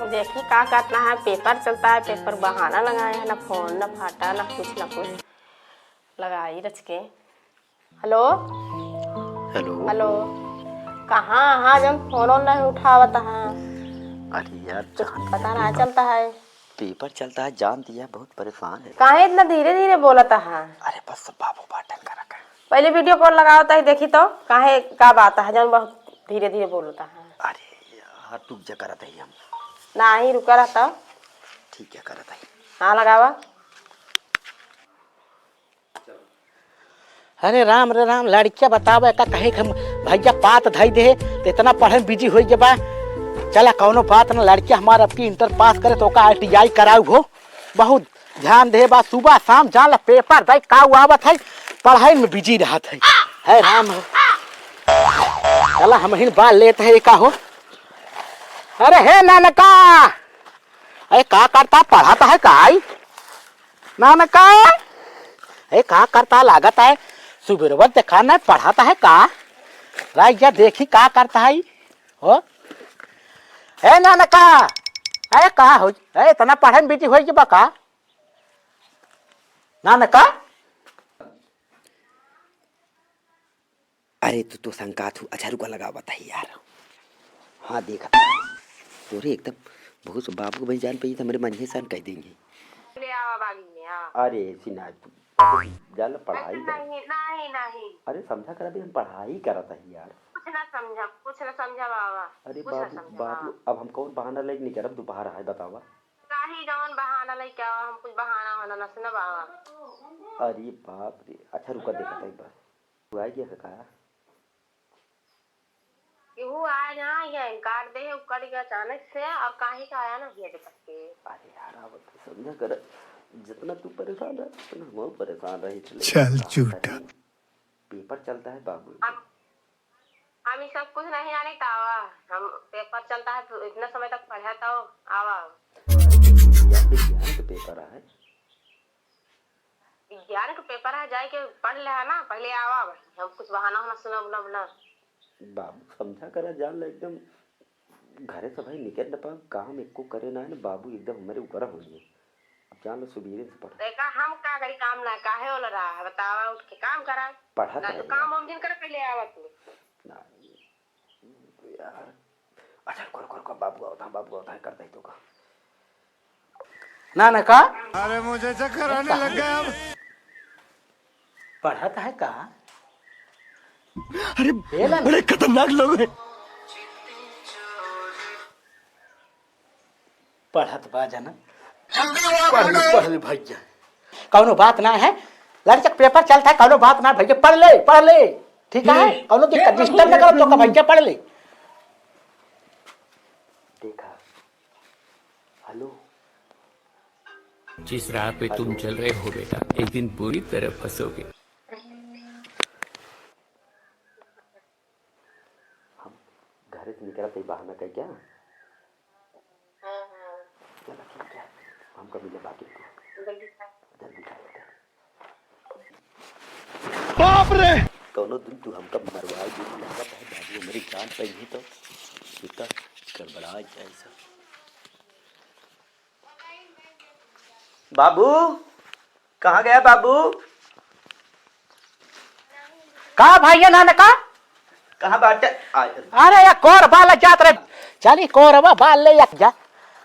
देखिए क्या करना है। पेपर चलता है, पेपर बहाना लगाए है, ना फोन ना फाटा ना कुछ लगाई रच के। Hello hello. हेलो, कहाँ हाँ जब फोन नहीं उठावत है। अरे यार कुछ जान पता दिया ना चलता है। पेपर चलता है, जान दिया बहुत परेशान है। काहे इतना धीरे धीरे बोलता है। अरे बस बाबू बाटन का रखा। पहले वीडियो कॉल लगावता है, देखी तो काहे का बात है जब बहुत धीरे धीरे बोलता है। अरे यार रुक जा, करत है हम। ना ही रुका रहता। ठीक है, करत है। हाँ लगावा। अरे राम रे राम, लड़किया बतावे का कहे हम भैया पात धई दे तो इतना पढ़े में बिजी हो बा। चला कौनो बात ना, लड़किया हमारा अब की इंटर पास करे तो का ITI कराऊ हो। बहुत ध्यान दे बा, सुबह शाम जान ला पेपर दे का आवत है, पढ़ाई में बिजी रहत है राम। चला हम ही बाल लेते है का हो। अरे हे नानका, अरे का करता, पढ़ाता है का नानका? अरे का करता लागत है, सुबह देखा ना पढ़ाता है का? राजा देखी का करता है हो। ए नानका, अरे का हो, ए तना पढ़े में बिजी हो बा का नानका? अरे तो शंका थू। अच्छा रुका लगा बताइए यार। हाँ देखा तोरे एकदम बहुत बाबू भाई जान पे मेरे मन सान कह देंगे। अरे ऐसी ना जान पढ़ाई नहीं नहीं नहीं, अरे समझा कर अभी हम पढ़ाई करत है यार। कुछ ना समझा बाबा। अरे बाबू अब हम कौन बहाना लेके नहीं करब, दोबारा है बतावा। काहे जवन बहाना लई क्या हम कुछ बहाना होना न सुना बाबा। अरे बाप रे। अच्छा रुका देखा था एक बार तू आ गया का। केहू आया ना ये इनकार दे उकर के अचानक से, अब काहे का आया ना ये करके। अरे यार अब तो समझा कर, जितना तू परेशान है उतना हम परेशान रहे। चल झूठा। पेपर चलता है बाबू। हम सब कुछ नहीं जाने तावा। हम पेपर चलता है तो इतना समय तक पढ़ा था आवा। विज्ञान का पेपर है। विज्ञान का पेपर है, जाए के पढ़ ले है ना पहले आवा। हम कुछ बहाना होना सुना बुला बाबू समझा कर जान ले एकदम घरे से भाई निकल न पा, काम एको करे ना है ना बाबू, एकदम हमारे ऊपर हो गए। अब जान लो सुबीरे से पढ़ देखा हम का करी काम ना काहे होला रहा है बतावा। उठ के काम करा पढ़ा ना तो काम हम दिन कर पहले आवा तू ना यार। अच्छा कर बाबू आता है करता ही तो का नानका। अरे मुझे चक्कर आने लग गया अब। पढ़ाता है का? अरे बड़े खतरनाक लोग हैं। पढ़त बा जाना, पढ़ ले भैया, कौनो बात ना है। लड़के पेपर चलता है, कौनो बात ना भैया, पढ़ ले ठीक है। कौनो दिक्कत डिस्टर्ब न करो तो का भैया पढ़ ले। देखा। हेलो। जिस राह पे तुम चल रहे हो बेटा, एक दिन बुरी तरह फंसोगे। हम घर से निकला तो बहाना कह क्या। चलो ठीक है, हम कभी ले बाकी जल्दी बाप रे। कौनो दिन तू हमका मरवा दी लगा है बाबू, मेरी जान पे ही तो इतना गड़बड़ा जाए सब। बाबू कहाँ गया बाबू? का भैया नानका? कहाँ बाटे? अरे या कोर बाल जात रे, चली कोरवा बाल ले जा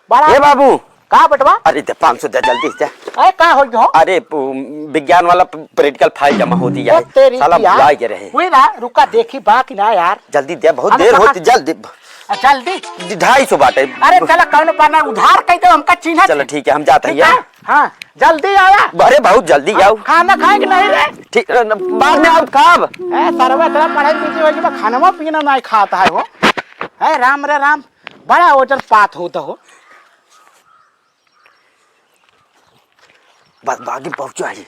बड़ा। ए बाबू का बटवा? अरे 500 दे जल्दी से। अरे का हो गयो? अरे विज्ञान वाला प्रैक्टिकल फाइल जमा होती है, साला भुला के रहे। हुई ना, रुका देखी बाकी ना यार, जल्दी दे, बहुत देर होती। जल्दी 250 बाटे। अरे चला कौन पाना उधार कह दो हमका चिन्ह। चलो ठीक है, हम जाते हैं। हाँ जल्दी आया। अरे बहुत जल्दी आओ। खाना खाएंगे नहीं रे? ठीक बाद में आओ खाब। सरवा तेरा पढ़ाई बिजी हो गई, खाना पीना नहीं खाता है वो। है राम रे राम, बड़ा ओजन पात होता हो। बस बागी पहुंचा है,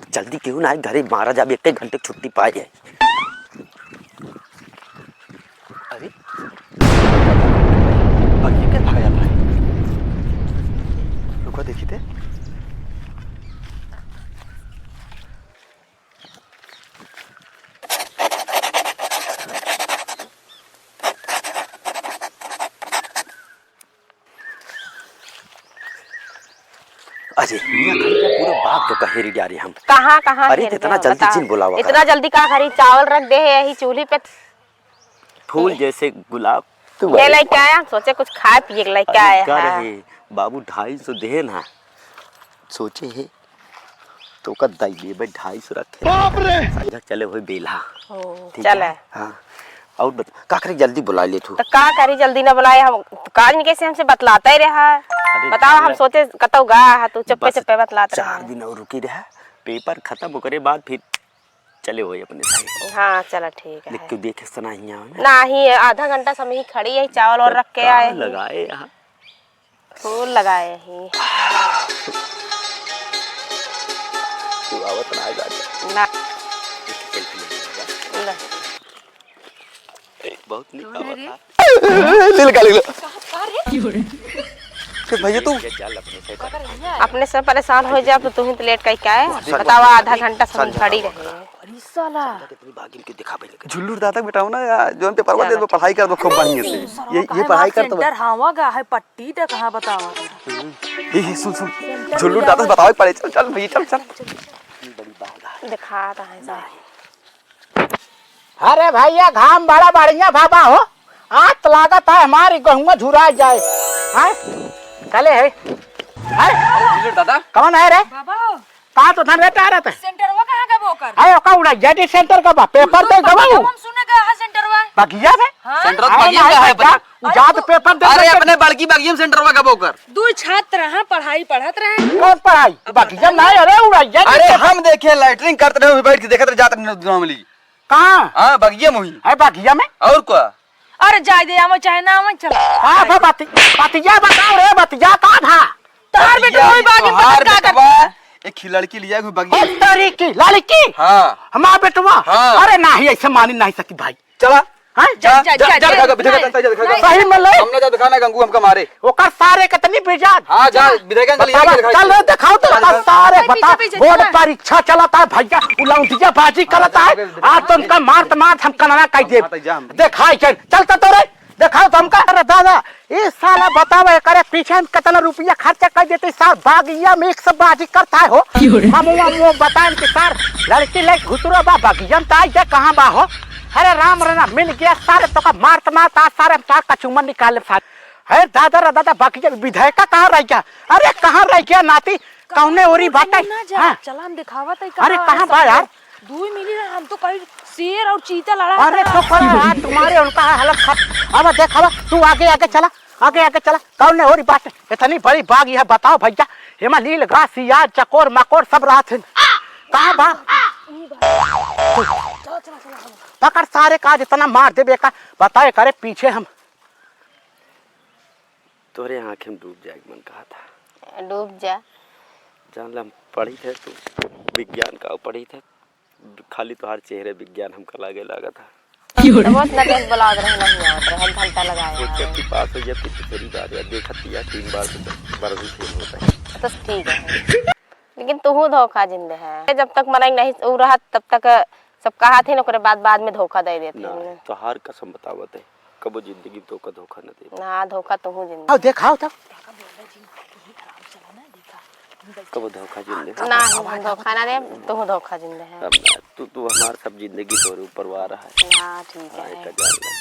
जल्दी क्यों ना घरे मारा जा, 1 घंटे छुट्टी पाए जाए। अरे ये क्या भाया भाई, रुको देखी थे। रे पूरा बाग तो कहेरी जा रही हम। कहाँ कहाँ अरे घेर इतना दे, जल्दी बताओ। जिन बुलावा का। इतना जल्दी कहाँ खरी चावल रख दे है यही चूल्हे पे। फूल जैसे गुलाब तू ये लेके आया सोचे कुछ खाए पिए के लेके आया क्या है। रहे बाबू 250 दे ना सोचे है तो का दाई भाई 250 रखे बाप रे समझा चले होई बेला ठीक चल है हाँ और बता का करे जल्दी बुला ले तू तो का करी जल्दी ना बुलाए हम काज नहीं कैसे हमसे बतलाता ही रहा बताओ हम सोचे कतौ गा है तू चप्पे चप्पे बतलाता रहा 4 दिन और रुकी रहा पेपर खत्म हो करे बाद फिर चले होई अपने साइड हाँ चलो ठीक है देख के देखे सुना ही नहीं आधा घंटा समय ही खड़ी है चावल और रख के आए लगाए यहाँ फूल लगाए ही तू आवत ना आएगा ना बहुत निक आवत ले लो भैया तू अपने से परेशान हो जाए तो तुम्हें तो लेट कहीं क्या है बताओ आधा घंटा समय खड़ी रही कितनी बागिन के दिखा भाई झुल्लू दादा बेटाओ ना जो पेपर में दे दो पढ़ाई कर दो खूब बढ़िया से ये पढ़ाई कर तो सेंटर हावा गा है पट्टी तक कहां बताओ ये सुन सुन झुल्लू दादा बताओ पढ़े चल चल भैया चल चल दिखा रहा है साहब अरे भैया घाम बड़ा बढ़िया बाबा हो आज तो लागत है हमारी गहुआ झुरा जाए हैं चले है दादा कौन है रे बाबा कहाँ तो धन रहता रहता है सेंटरवा कहां का बोकर अरे ओका उड़ा जेडी सेंटर का बा पेपर दे गवाऊ हम सुने का है सेंटरवा बगिया में सेंटर अरे बगिया नहीं का है बच्चा, जात पेपर दे अरे दे। अपने बड़की बगिया में सेंटर का बोकर दो छात्र हैं पढ़ाई पढ़त रहे कौन पढ़ाई बगिया नहीं अरे उड़ा जेडी अरे हम देखे लैटरिंग करते रहे बैठ के देखते रहे जाते नॉर्मली कहाँ हां बगिया में हुई है बगिया में और क्या अरे जाय दे आम चाहे ना आम चला हाँ भा बतिया बताओ रे बतिया कहाँ था तार बेटा वही बागी हार पता का बेटवा एक लड़की लिया हुई बगिया एक तरी की लड़की हां हमारा बेटवा हाँ। अरे नहीं ऐसे मान नहीं सकी भाई चला हाँ जा, जा, जा, जा जा, दिखा दिखा सही में ले हमने जा दिखाना गंगू हमका मारे ओकर सारे कितनी बेजात हां जा विधायक चल बतावा, चल रे दिखाओ तो ओकर सारे बता पीछे, बोर्ड चला। परीक्षा चलाता है भैया उलौंदिया बाजी करता है आज तो उनका मारत मारत हम कनाना कह दे दिखाई चलता तो रे दिखाओ तो हमका अरे दादा ये साला बतावा करे पीछे हम कितना रुपया खर्चा कर देते सार बागिया में एक सब बाजी करता है हो हम बताएं कि सार लड़की ले घुसरो बा बागिया में ताई कहां बा हो अरे राम रे राम मिल गया सारे तो का मारत मारत आज सारे तार कचुमन निकाले सारे है दादा रे दादा बागिया विधायक कहां रह गया अरे कहां रह गया नाती कौने ओरी बाटे ना जा हाँ? चला हम दिखावा तई अरे कहां बा यार दो मिली ना हम तो कहीं शेर और चीता लड़ा अरे तो पर यार तुम्हारे उनका हालत खत अब देख अब तू आगे आगे चला कौन हो रही बात इतनी बड़ी बाग यह बताओ भैया हेमा लील घास सियार चकोर मकोर सब रात कहाँ बा पकड़ सारे काज इतना मार दे बेका बताए करे पीछे हम तोरे आँखें में डूब जाएगी मन कहा था डूब जा जान ला हम पढ़ी थे तू विज्ञान का पढ़ी थे खाली तुम्हारे चेहरे विज्ञान हमका लागे लगा था तो बहुत नटेश ब्लॉग रहे नहीं आवत रहे हम घंटा लगाए सोचा कि पास हो जाती तो तेरी बात यार देखा दिया 3 बार से 10 बार भी फेल होता है तो ठीक है लेकिन तू धोखा जिंदे है जब तक मनाई नहीं उ रहा तब तक सब कहा थे ना बाद में धोखा दे देते ना हैं तो हार कसम बतावत है कबो जिंदगी तो का धोखा न दे ना धोखा तू जिंदे देखाओ तब कबो धोखा जिंदगी ना हम धोखा ना दे तू धोखा जिंदे है अब ना तू हमार सब जिंदगी तोरे ऊपर वार रहा है हाँ ठीक हाँ, है इतना जान ले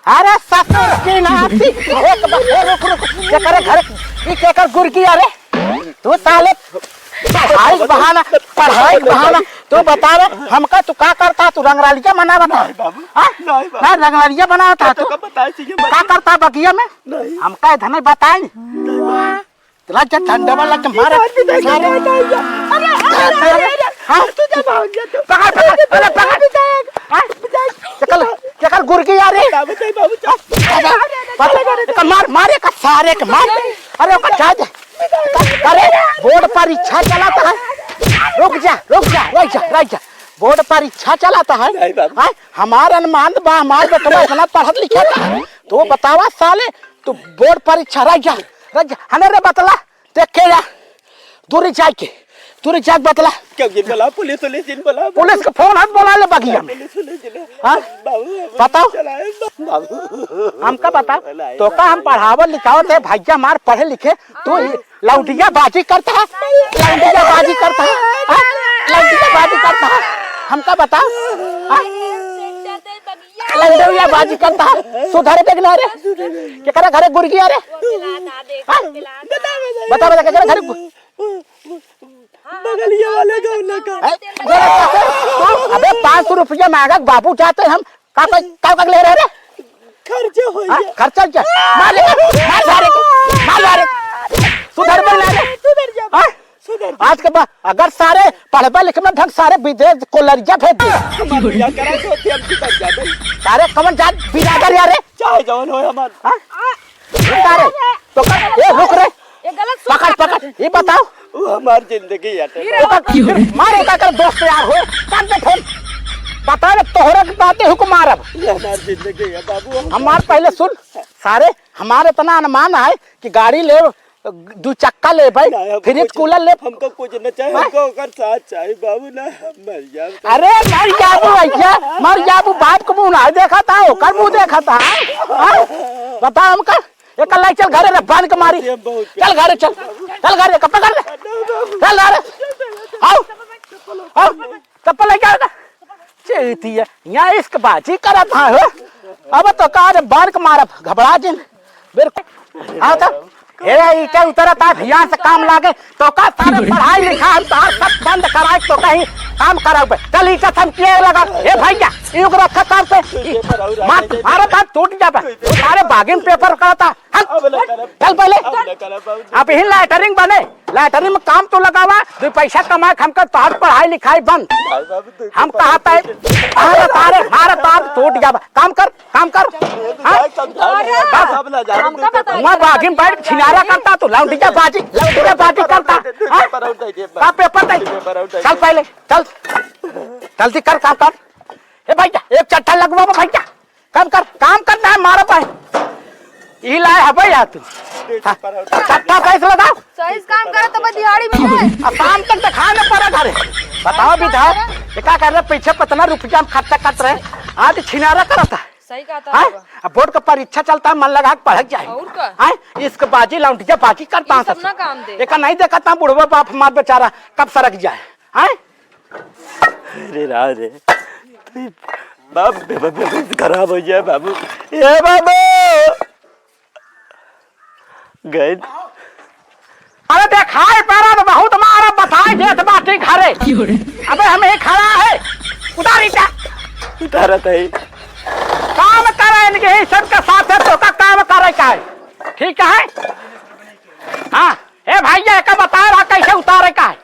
अरे ससुर की नाती एक बार रुक क्या करे घर की क्या कर गुरकी अरे तू साले पढ़ाई बहाना तू बता रे हमका तू का करता तू रंगरालिया बना बता ना रंगरालिया बना था तू का करता बगिया में हमका इधर नहीं बताए तेरा जब ठंडा वाला के मारे चल गुरकी यार मार मारे का सारे के मार अरे अरे बोर्ड परीक्षा चलाता है रुक जा बोर्ड परीक्षा चलाता है हमारा अनुमान बा हमारे बेटवा इतना पढ़ा लिखा था तो बतावा साले तू बोर्ड परीक्षा रह जा हने रे बतला देख के जा दूरी जाके बतला पुलिस का फोन हाथ बोला ले बगिया में हाँ बताओ हमका बता तो का हम पढ़ावल लिखावत है भैया हमार पढ़े लिखे तू लौटिया बाजी करता है लौटिया बाजी करता है लौटिया बाजी करता है हमका बता लौटिया बाजी करता है सुधारे देखना रे के करे घरे गुरगी रे बता बता के करे घरे बगलिया वाले गाँव का अबे 500 रुपया मांगा बाबू चाहते हम का ले रहे रे खर्चा हो गया खर्चा क्या मार सुधर सुधर आज के बाद अगर सारे पढ़बा लिखना ढंग सारे विदेश कोलरिया भेज दिया सारे कमन जात बिरादर यार चाहे जवन हो हमार सारे तो ए रुक रे ये गलत पकड़ पकड़ ये बताओ वो हमार जिंदगी है मारे का कर दोस्त यार हो कान पे फोन बता रे तोहरा के बातें हुक मारब हमार जिंदगी है बाबू हमार पहले सुन सारे हमारे इतना अनुमान है कि गाड़ी ले 2 चक्का ले भाई फ्रिज कूलर ले हमको कुछ न चाहिए हमको ओकर साथ चाहिए बाबू ना मर जाओ अरे मर जाबू भैया मर जाबू बाप को मुंह नहीं देखा था ओकर मुंह देखा था बता हमका एक लाई चल घरे रे बांध के मारी चल घरे चल घरे कब पकड़ ले चल घरे आओ आओ चप्पल लेके आ चेती है यहाँ इसक बाजी करा था हो अब तो कार बांध के मारा घबरा जिन बेर आओ तो ए इटे उतरा था ध्यान से काम लागे तो का सारे पढ़ाई लिखा हम तार सब बंद कराए तो कहीं काम कराओ चल इटा हम किए लगा ए भैया इनको रखा काम पे मारा था टूट जाता सारे बागिन पेपर करता चल पहले आप ही लैटरिंग बने लैटरिंग में काम तो लगावा 2 पैसा कमा हमका तार पढ़ाई लिखाई बंद हम कहता है मारा तार टूट जावा काम कर वहाँ बागिन बैठ छिनारा करता तो लौंडिया बाजी करता का पेपर दे चल पहले चल जल्दी कर काम कर ए भैया एक चट्टा लगवा भैया काम करना है मारा पाए ई लाए है भैया तू चट्टा कैसे लगाओ सही काम करे तो दिहाड़ी में अब काम तक तो खाने पड़ा घरे बताओ विधायक क्या कर रहे पीछे कितना रुपया हम खर्चा कर रहे आज छिनारा करता है सही कहा था अब बोर्ड का परीक्षा चलता है मन लगा के पढ़ जाए और का इसके बाजी लौंडिया बाजी करता हूँ सब ना काम दे एक नहीं देखता बुढ़वा बाप मार बेचारा कब सरक जाए अरे राज रे बाप खराब हो जाए बाबू ये बाबू गए अरे देखाए पैरा तो बहुत मारा बताए जेठ बाटी घरे अबे हमें खड़ा है उतारा था काम करे इनके ही सबके साथ है तो का काम करे का है ठीक है हाँ ए भैया का बता रहा कैसे उतारे का है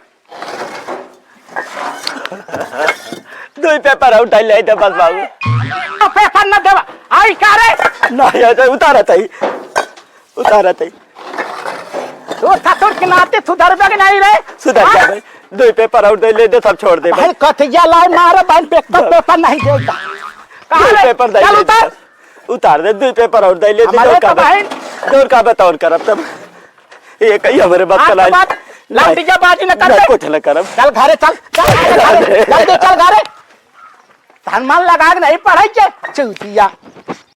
2 पेपर उठा ले तो बस बाबू तो पेपर न देवा आई का रे नहीं उतारा था तू ससुर के नाते सुधर के नहीं रे सुधर जा भाई 2 पेपर आउट ले दे सब छोड़ दे भाई कथिया लाओ मारो बहन पेपर नहीं देगा कहां पेपर दे चल उतार दे 2 पेपर आउट ले दौड़ का बताओ करब तब ये कहीं हमारे बात चला लौंडिया बाजी न कर कुछ न करब चल घरे चल जल्दी चल घरे धनमान लगा के नहीं पढ़ाई के चूतिया